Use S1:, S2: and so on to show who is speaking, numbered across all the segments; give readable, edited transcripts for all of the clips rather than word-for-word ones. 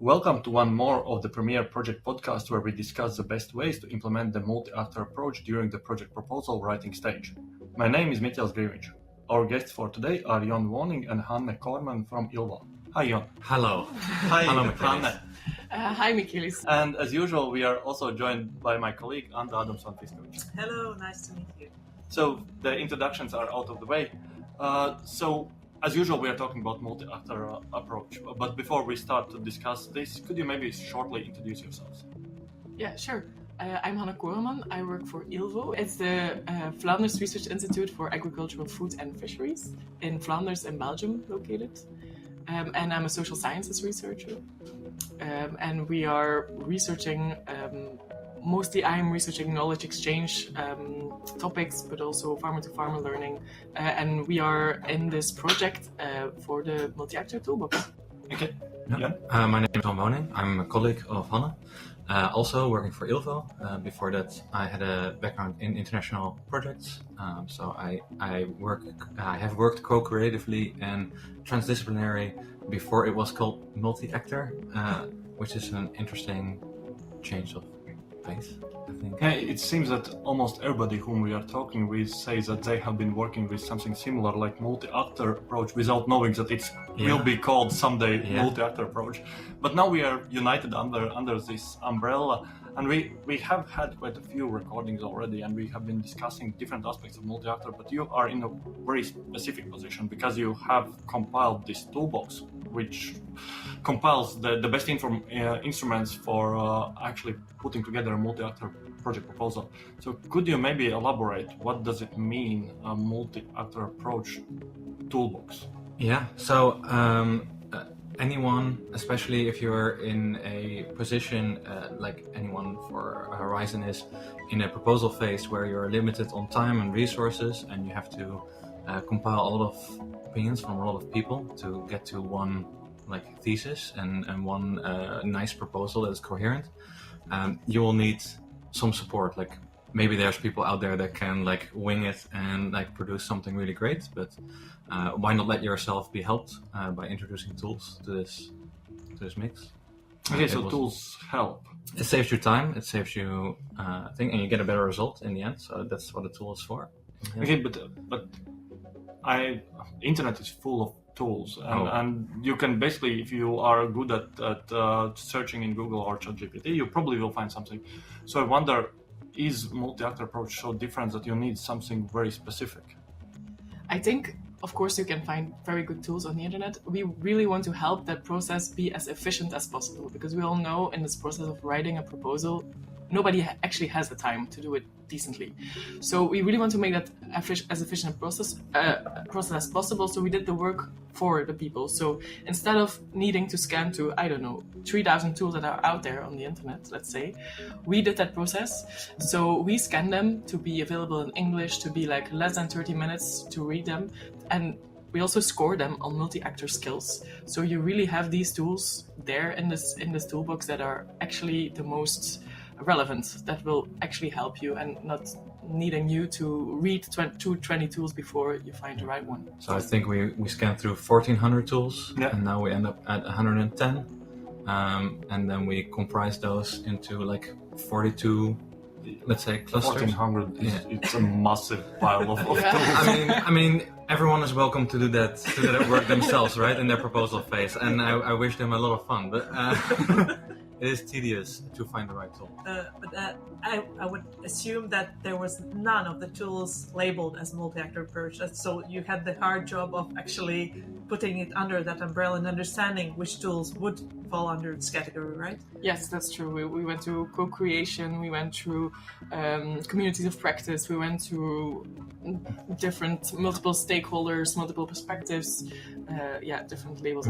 S1: Welcome to one more of the Premier Project podcast where we discuss the best ways to implement the multi-actor approach during the project proposal writing stage. My name is Mitjals Grimic. Our guests for today are Jon Woning and Hanne Korman from ILVO. Hi Jon.
S2: Hello.
S1: Hi
S2: Hello,
S1: Hanne.
S3: Hi Michaelis.
S1: And as usual we are also joined by my colleague Anda Adamson-Fiskovic.
S4: Hello, nice to meet you.
S1: So the introductions are out of the way. As usual, we are talking about multi-actor approach. But before we start to discuss this, could you maybe shortly introduce yourselves?
S3: Yeah, sure. I'm Hanne Korman. I work for ILVO. It's the Flanders Research Institute for Agricultural Food and Fisheries in Flanders in Belgium located. And I'm a social sciences researcher. And we are researching, mostly I'm researching knowledge exchange topics, but also farmer-to-farmer learning. And we are in this project for the multi-actor toolbox.
S1: Okay.
S2: Yeah. My name is Jon Woning. I'm a colleague of Hanne, also working for ILVO. Before that, I had a background in international projects. So I have worked co-creatively and transdisciplinary before it was called multi-actor, which is an interesting change of pace, I think.
S1: Yeah, it seems that almost everybody whom we are talking with says that they have been working with something similar like multi-actor approach without knowing that it will be called someday multi-actor approach. But now we are united under this umbrella, and we have had quite a few recordings already, and we have been discussing different aspects of multi-actor, but you are in a very specific position because you have compiled this toolbox which compiles the best instruments for actually putting together a multi-actor project proposal. So could you maybe elaborate what does it mean, a multi-actor approach toolbox?
S2: Yeah, so anyone, especially if you're in a position like anyone for Horizon is, in a proposal phase where you're limited on time and resources and you have to compile a lot of opinions from a lot of people to get to one thesis and one nice proposal that is coherent, you will need some support. Like maybe there's people out there that can wing it and produce something really great, but why not let yourself be helped by introducing tools to this mix?
S1: Okay, so tools help.
S2: It saves you time, it saves you thing, and you get a better result in the end. So that's what a tool is for. Yeah.
S1: Okay, but internet is full of tools, and you can basically, if you are good at searching in Google or ChatGPT, you probably will find something. So I wonder, is multi-actor approach so different that you need something very specific?
S3: I think, of course, you can find very good tools on the internet. We really want to help that process be as efficient as possible, because we all know in this process of writing a proposal, nobody actually has the time to do it decently. So we really want to make that as efficient a process as possible. So we did the work for the people. So instead of needing to scan to, 3,000 tools that are out there on the internet, let's say, we did that process. So we scan them to be available in English, to be less than 30 minutes to read them. And we also score them on multi-actor skills. So you really have these tools there in this toolbox that are actually the most relevant, that will actually help you, and not needing you to read 20 tools before you find the right one.
S2: So I think we scanned through 1,400 tools, and now we end up at 110, and then we comprise those into 42, let's say, clusters.
S1: 1,400 it's a massive pile of tools.
S2: I mean, everyone is welcome to do that work themselves, right, in their proposal phase, and I wish them a lot of fun, but it is tedious to find the right tool.
S4: I would assume that there was none of the tools labeled as multi-actor approach. So you had the hard job of actually putting it under that umbrella and understanding which tools would fall under this category, right?
S3: Yes, that's true. We went through co-creation, we went through communities of practice, we went through multiple stakeholders, multiple perspectives, different labels.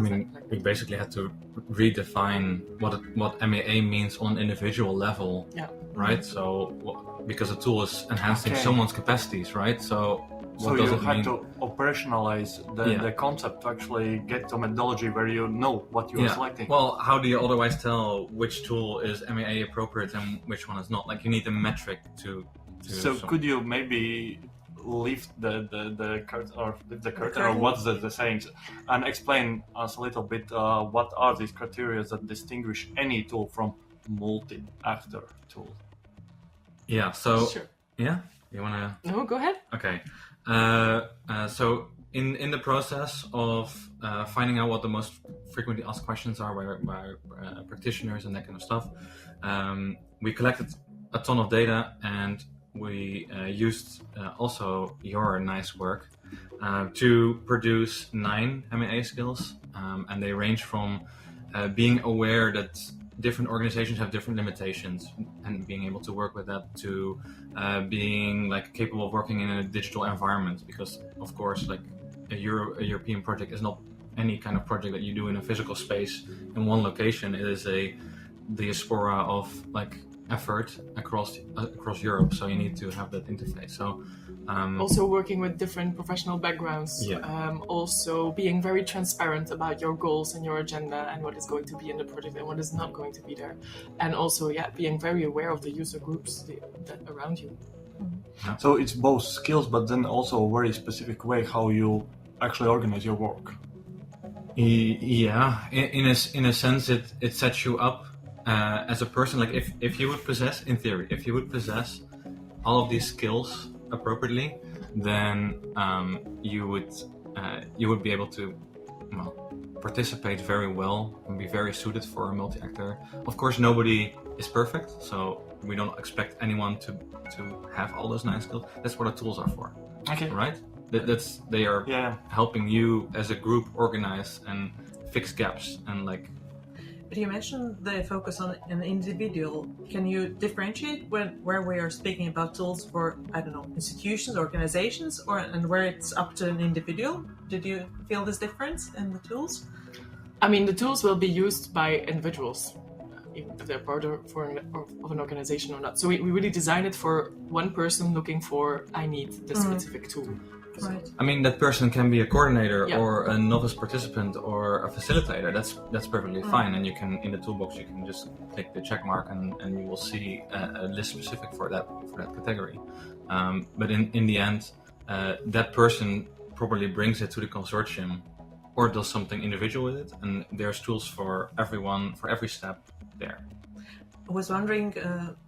S2: We basically had to redefine what MAA means on an individual level, right? So because a tool is enhancing someone's capacities, right? So
S1: you had to operationalize the concept to actually get to a methodology where you know what you are selecting.
S2: Well, how do you otherwise tell which tool is MAA appropriate and which one is not? You need a metric to
S1: So could you maybe lift the curtain or lift the curtain, or
S4: curtain.
S1: what's the saying, and explain us a little bit what are these criteria that distinguish any tool from multi-actor tool?
S2: Yeah. So
S3: Sure.
S2: yeah, you wanna?
S3: No, go ahead.
S2: Okay. So in the process of finding out what the most frequently asked questions are by practitioners and that kind of stuff, we collected a ton of data, and we used also your nice work to produce 9 MAA skills, and they range from being aware that different organizations have different limitations and being able to work with that, to being like capable of working in a digital environment, because of course like a European project is not any kind of project that you do in a physical space in one location. It is a diaspora of like effort across Europe, so you need to have that interface. So
S3: Also working with different professional backgrounds,
S2: Yeah.
S3: Also being very transparent about your goals and your agenda and what is going to be in the project and what is not going to be there, and also being very aware of the user groups that around you.
S1: So it's both skills, but then also a very specific way how you actually organize your work.
S2: Yeah, in a sense, it sets you up as a person. Like if you would possess, in theory, if you would possess all of these skills appropriately, then you would be able to participate very well and be very suited for a multi-actor. Of course, nobody is perfect, so we don't expect anyone to have all those 9 skills. That's what the tools are for,
S1: Okay.
S2: right? They are
S1: Yeah.
S2: helping you as a group organize and fix gaps and like.
S4: But you mentioned the focus on an individual. Can you differentiate where we are speaking about tools for, I don't know, institutions, organizations, and where it's up to an individual? Did you feel this difference in the tools?
S3: I mean, the tools will be used by individuals, even if they're part of an organization or not. So we really design it for one person looking for, I need this specific tool.
S4: Right.
S2: I mean, that person can be a coordinator
S3: Yeah.
S2: or a novice participant or a facilitator. That's perfectly fine. And you can, in the toolbox, you can just click the check mark and you will see a list specific for that category. But in the end, that person probably brings it to the consortium or does something individual with it. And there's tools for everyone, for every step there.
S4: I was wondering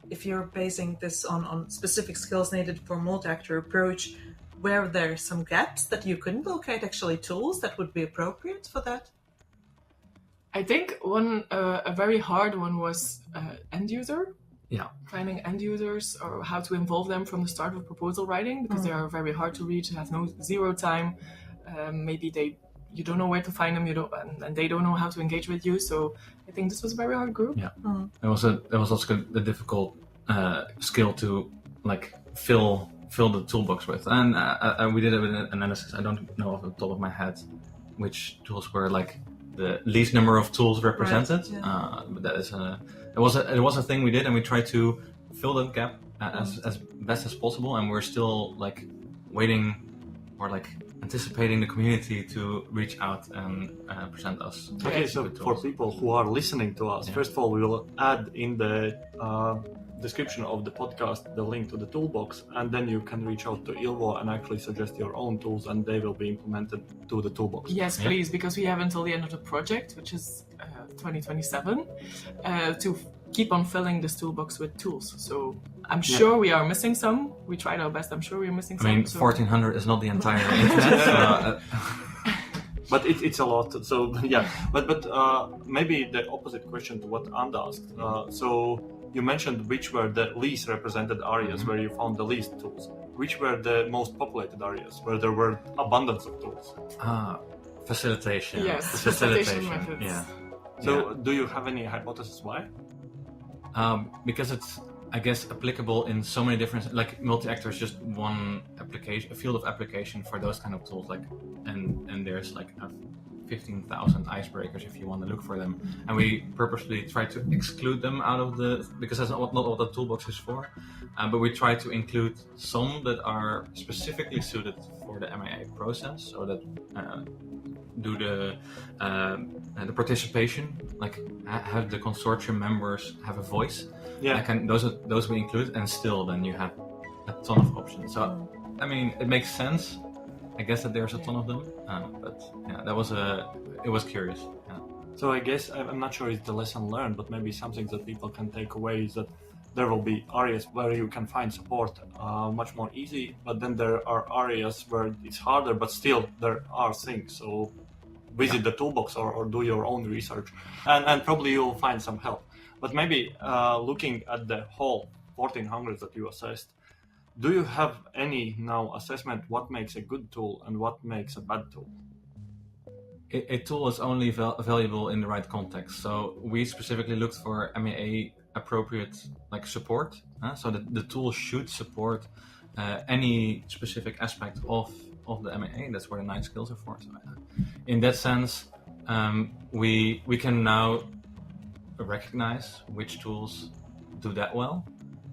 S4: if you're basing this on specific skills needed for multi-actor approach, were there some gaps that you couldn't locate actually tools that would be appropriate for that?
S3: I think a very hard one was end user.
S2: Yeah.
S3: Finding end users or how to involve them from the start of proposal writing, because they are very hard to reach, have zero time. Maybe you don't know where to find them, and they don't know how to engage with you. So I think this was a very hard group.
S2: Yeah. It was also a difficult skill to like fill the toolbox with, and we did it with an analysis. I don't know off the top of my head which tools were like the least number of tools represented.
S4: Right, yeah.
S2: But that is it was a thing we did, and we tried to fill that gap as best as possible. And we're still like waiting or like anticipating the community to reach out and present us.
S1: Okay, so
S2: good
S1: for
S2: tools.
S1: people who are listening to us, first of all, we will add in the description of the podcast the link to the toolbox, and then you can reach out to Ilvo and actually suggest your own tools, and they will be implemented to the toolbox.
S3: Yes,
S2: Yeah.
S3: please, because we have until the end of the project, which is 2027, to keep on filling this toolbox with tools. So I'm sure we are missing some. We tried our best. I'm sure we're missing
S2: I
S3: some.
S2: mean,
S3: so
S2: 1400 is not the entire internet. So,
S1: But it's a lot. So yeah, but maybe the opposite question to what Anda asked. So you mentioned which were the least represented areas where you found the least tools. Which were the most populated areas where there were abundance of tools?
S2: facilitation.
S3: Yes, facilitation methods.
S2: Yeah.
S1: So do you have any hypothesis why?
S2: Because it's, I guess, applicable in so many different, like multi-actor is just one application, a field of application for those kind of tools. Like, and there's like 15,000 icebreakers if you want to look for them, and we purposely try to exclude them out of because that's not what the toolbox is for. But we try to include some that are specifically suited for the MAA process, so that do the participation, like have the consortium members have a voice.
S1: Yeah.
S2: Those we include, and still then you have a ton of options. So I mean, it makes sense. I guess that there's a ton of them, but yeah, it was curious. Yeah.
S1: So I guess I'm not sure it's the lesson learned, but maybe something that people can take away is that there will be areas where you can find support much more easy, but then there are areas where it's harder, but still there are things. So visit the toolbox or do your own research, and probably you'll find some help. But maybe looking at the whole 1400 that you assessed, do you have any now assessment what makes a good tool and what makes a bad tool?
S2: A tool is only valuable in the right context. So we specifically looked for MAA appropriate like support. So that the tool should support any specific aspect of the MAA. That's where the 9 skills are for. So, in that sense, we can now recognize which tools do that well.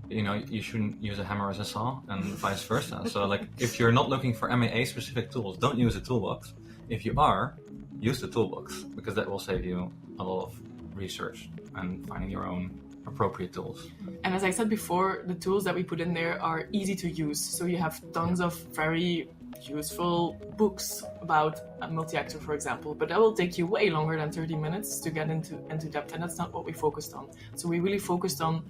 S2: You know, you shouldn't use a hammer as a saw, and vice versa. So, like, if you're not looking for MAA specific tools, don't use a toolbox. If you are, use the toolbox, because that will save you a lot of research and finding your own appropriate tools.
S3: And as I said before, the tools that we put in there are easy to use. So you have tons of very useful books about a multi-actor, for example, but that will take you way longer than 30 minutes to get into depth, and that's not what we focused on. So we really focused on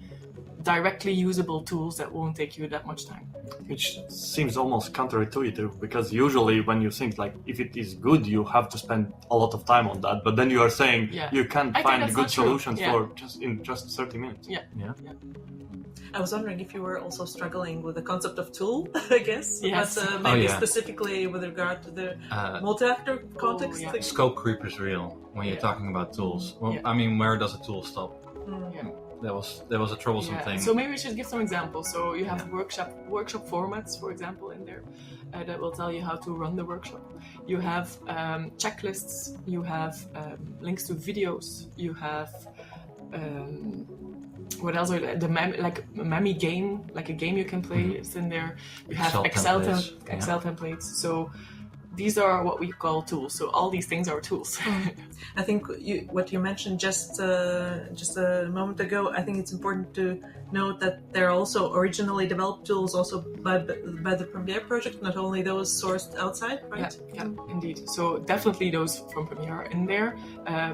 S3: directly usable tools that won't take you that much time.
S1: Which seems almost counterintuitive, because usually when you think like if it is good, you have to spend a lot of time on that, but then you are saying you can't find good solutions for just 30 minutes.
S3: Yeah.
S4: I was wondering if you were also struggling with the concept of tool, I guess.
S3: Yes.
S4: But maybe specifically with regard to the multi-actor context.
S2: Scope creep is real when you're talking about tools. Well, I mean, where does a tool stop? That was a troublesome thing.
S3: So maybe we should give some examples. So you have workshop formats, for example, in there that will tell you how to run the workshop. You have checklists. You have links to videos. You have what else? The Mami game, like a game you can play, is in there. You have Excel templates. So these are what we call tools. So all these things are tools.
S4: I think what you mentioned just a moment ago, I think it's important to note that there are also originally developed tools also by the Premiere project, not only those sourced outside, right?
S3: Yeah, indeed. So definitely those from Premiere are in there,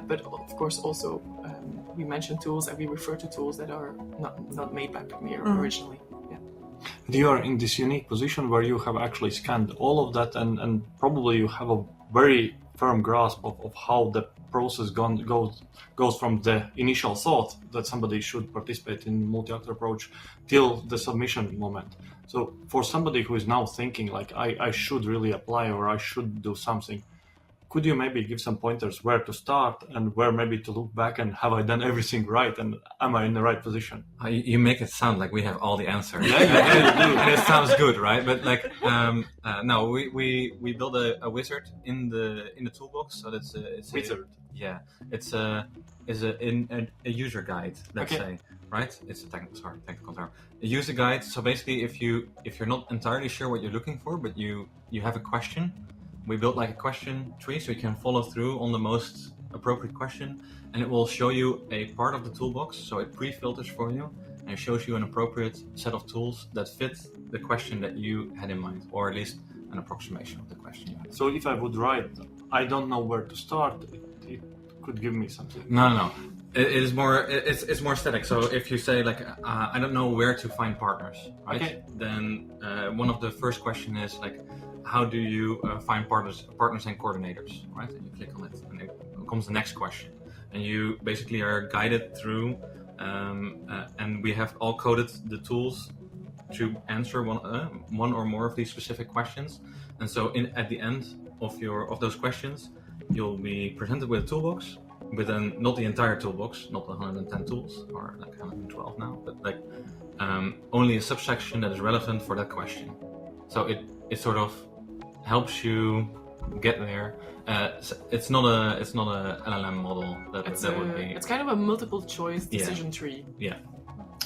S3: but of course also we mentioned tools and we refer to tools that are not made by Premiere originally.
S1: You are in this unique position where you have actually scanned all of that, and probably you have a very firm grasp of how the process goes from the initial thought that somebody should participate in multi-actor approach till the submission moment. So for somebody who is now thinking like I should really apply or I should do something, could you maybe give some pointers where to start and where maybe to look back and have I done everything right and am I in the right position?
S2: You make it sound like we have all the answers.
S1: Yeah, you do.
S2: And it sounds good, right? But like, no, we built a wizard in the toolbox. So that's it's
S1: wizard.
S2: It's a user guide. Let's say, right? It's a technical term. A user guide. So basically, if you're not entirely sure what you're looking for, but you have a question. We built like a question tree so you can follow through on the most appropriate question, and it will show you a part of the toolbox. So it pre-filters for you and it shows you an appropriate set of tools that fit the question that you had in mind, or at least an approximation of the question you had.
S1: So if I would write, I don't know where to start, it could give me something.
S2: No. It is more. It's more static. So if you say like, I don't know where to find partners, right? Then one of the first question is like, how do you find partners and coordinators, right? And you click on it, and it comes the next question, and you basically are guided through, and we have all coded the tools to answer one or more of these specific questions. And so at the end of those questions, you'll be presented with a toolbox, but then not the entire toolbox, not the 110 tools or like 112 now, but like only a subsection that is relevant for that question. So it sort of helps you get there. It's not a LLM model that would be.
S3: It's kind of a multiple choice decision tree.
S2: Yeah.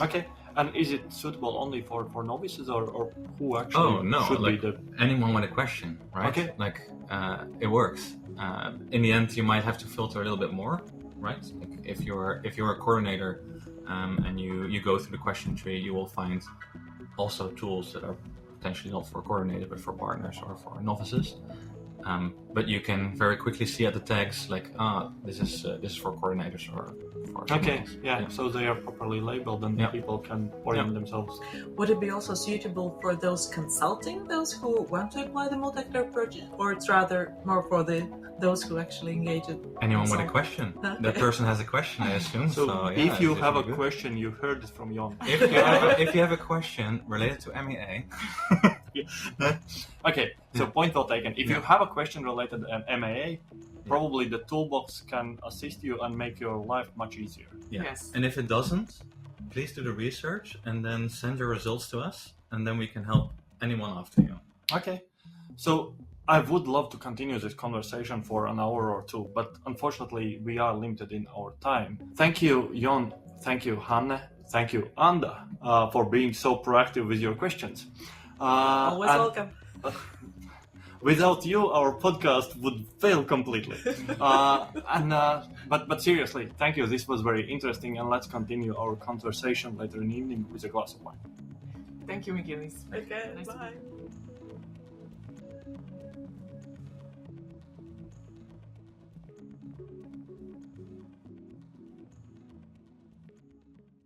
S1: Okay. And is it suitable only for novices or who actually should
S2: like
S1: be the...
S2: anyone with a question, right?
S1: Okay.
S2: Like it works. In the end, you might have to filter a little bit more, right? Like if you're a coordinator and you go through the question tree, you will find also tools that are potentially not for coordinated, but for partners or for novices. But you can very quickly see at the tags like, this is for coordinators or for
S1: Okay,
S2: someone else.
S1: yeah, so they are properly labeled and
S2: Yeah.
S1: people can orient themselves.
S4: Would it be also suitable for those consulting, those who want to apply the multi-actor approach, or it's rather more for those who actually engage it?
S2: Anyone with a
S4: So-
S2: question?
S4: Okay.
S2: That person has a question, I assume.
S1: So,
S2: yeah,
S1: if you
S2: it's
S1: have a
S2: really good.
S1: question, you heard it from Jon.
S2: If you have a question related to MEA,
S1: Okay, so
S2: Yeah.
S1: point well taken. If you
S2: Yeah.
S1: have a question related to MAA, probably the toolbox can assist you and make your life much easier.
S2: yeah.
S3: Yes.
S2: And if it doesn't, please do the research and then send your results to us, and then we can help anyone after you.
S1: Okay, so I would love to continue this conversation for an hour or two, but unfortunately we are limited in our time. Thank you, Jon. Thank you, Hanne. Thank you, Anda, for being so proactive with your questions.
S4: Always
S1: And
S4: welcome.
S1: Without you, our podcast would fail completely. But seriously, thank you. This was very interesting, and let's continue our conversation later in the evening with a glass of wine.
S3: Thank you, Michaelis.
S4: Okay,
S3: Nice to
S4: bye.